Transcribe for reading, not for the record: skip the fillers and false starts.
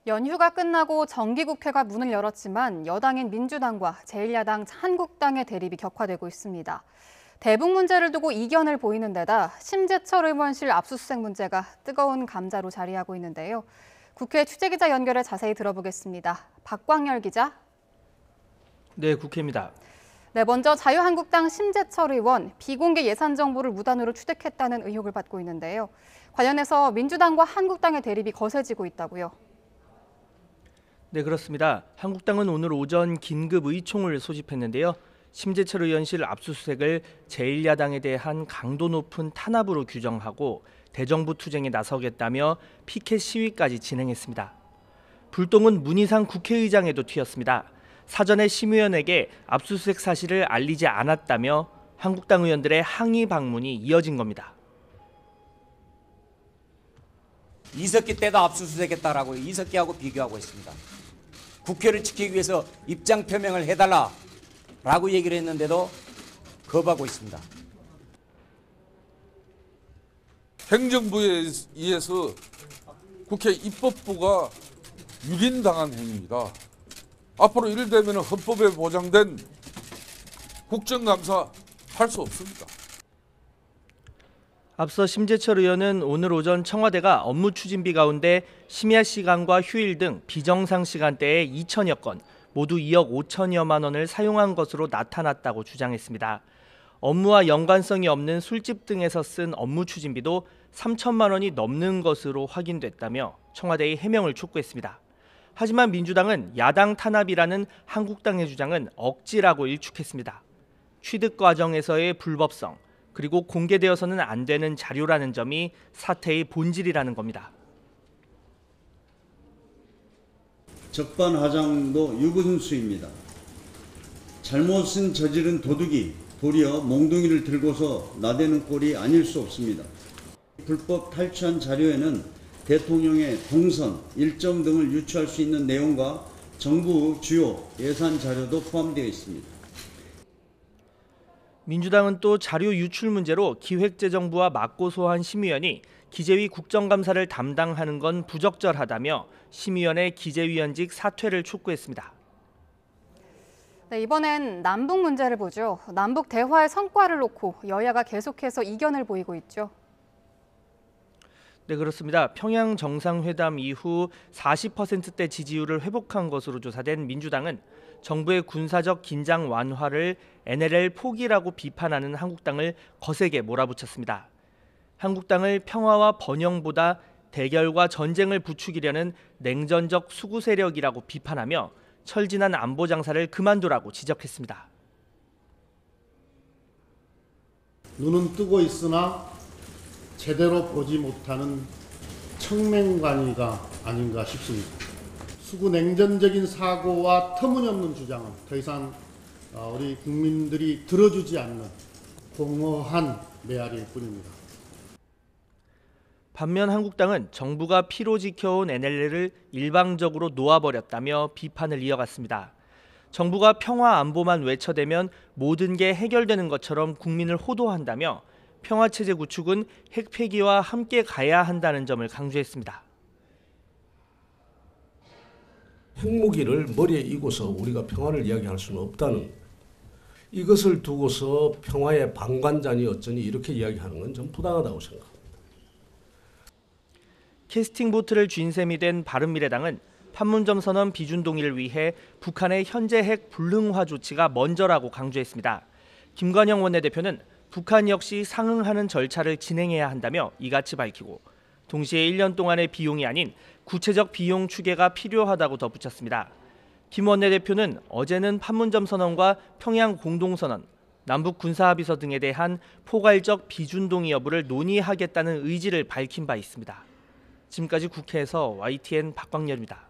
연휴가 끝나고 정기국회가 문을 열었지만 여당인 민주당과 제1야당 한국당의 대립이 격화되고 있습니다. 대북 문제를 두고 이견을 보이는 데다 심재철 의원실 압수수색 문제가 뜨거운 감자로 자리하고 있는데요. 국회 취재기자 연결해 자세히 들어보겠습니다. 박광열 기자. 네, 국회입니다. 네, 먼저 자유한국당 심재철 의원 비공개 예산 정보를 무단으로 취득했다는 의혹을 받고 있는데요. 관련해서 민주당과 한국당의 대립이 거세지고 있다고요. 네, 그렇습니다. 한국당은 오늘 오전 긴급 의총을 소집했는데요. 심재철 의원실 압수수색을 제1야당에 대한 강도 높은 탄압으로 규정하고 대정부 투쟁에 나서겠다며 피켓 시위까지 진행했습니다. 불똥은 문희상 국회의장에도 튀었습니다. 사전에 심의원에게 압수수색 사실을 알리지 않았다며 한국당 의원들의 항의 방문이 이어진 겁니다. 이석기 때도 압수수색했다라고 이석기하고 비교하고 있습니다. 국회를 지키기 위해서 입장 표명을 해달라라고 얘기를 했는데도 거부하고 있습니다. 행정부에 의해서 국회 입법부가 유린당한 행위입니다. 앞으로 이를되면 헌법에 보장된 국정감사 할 수 없습니다. 앞서 심재철 의원은 오늘 오전 청와대가 업무 추진비 가운데 심야 시간과 휴일 등 비정상 시간대에 2천여 건, 모두 2억 5천여만 원을 사용한 것으로 나타났다고 주장했습니다. 업무와 연관성이 없는 술집 등에서 쓴 업무 추진비도 3천만 원이 넘는 것으로 확인됐다며 청와대의 해명을 촉구했습니다. 하지만 민주당은 야당 탄압이라는 한국당의 주장은 억지라고 일축했습니다. 취득 과정에서의 불법성, 그리고 공개되어서는 안 되는 자료라는 점이 사태의 본질이라는 겁니다. 적반하장도 유분수입니다. 잘못은 저지른 도둑이 도리어 몽둥이를 들고서 나대는 꼴이 아닐 수 없습니다. 불법 탈취한 자료에는 대통령의 동선, 일정 등을 유추할 수 있는 내용과 정부 주요 예산 자료도 포함되어 있습니다. 민주당은 또 자료 유출 문제로 기획재정부와 맞고소한 심의원이 기재위 국정감사를 담당하는 건 부적절하다며 심의원의 기재위원직 사퇴를 촉구했습니다. 네, 이번엔 남북 문제를 보죠. 남북 대화의 성과를 놓고 여야가 계속해서 이견을 보이고 있죠. 네, 그렇습니다. 평양 정상회담 이후 40%대 지지율을 회복한 것으로 조사된 민주당은 정부의 군사적 긴장 완화를 NLL 포기라고 비판하는 한국당을 거세게 몰아붙였습니다. 한국당을 평화와 번영보다 대결과 전쟁을 부추기려는 냉전적 수구 세력이라고 비판하며 철진한 안보 장사를 그만두라고 지적했습니다. 눈은 뜨고 있으나 제대로 보지 못하는 청맹관이가 아닌가 싶습니다. 수구 냉전적인 사고와 터무니없는 주장은 더 이상 우리 국민들이 들어주지 않는 공허한 메아리일 뿐입니다. 반면 한국당은 정부가 피로 지켜온 NLL을 일방적으로 놓아버렸다며 비판을 이어갔습니다. 정부가 평화 안보만 외쳐대면 모든 게 해결되는 것처럼 국민을 호도한다며 평화체제 구축은 핵폐기와 함께 가야 한다는 점을 강조했습니다. 핵무기를 머리에 이고서 우리가 평화를 이야기할 수는 없다는, 이것을 두고서 평화의 방관자니 어쩌니 이렇게 이야기하는 건 좀 부당하다고 생각합니다. 캐스팅 보트를 쥔 셈이 된 바른미래당은 판문점 선언 비준 동의를 위해 북한의 현재 핵 불능화 조치가 먼저라고 강조했습니다. 김관영 원내대표는 북한 역시 상응하는 절차를 진행해야 한다며 이같이 밝히고, 동시에 1년 동안의 비용이 아닌 구체적 비용 추계가 필요하다고 덧붙였습니다. 김 원내대표는 어제는 판문점 선언과 평양 공동선언, 남북 군사합의서 등에 대한 포괄적 비준 동의 여부를 논의하겠다는 의지를 밝힌 바 있습니다. 지금까지 국회에서 YTN 박광열입니다.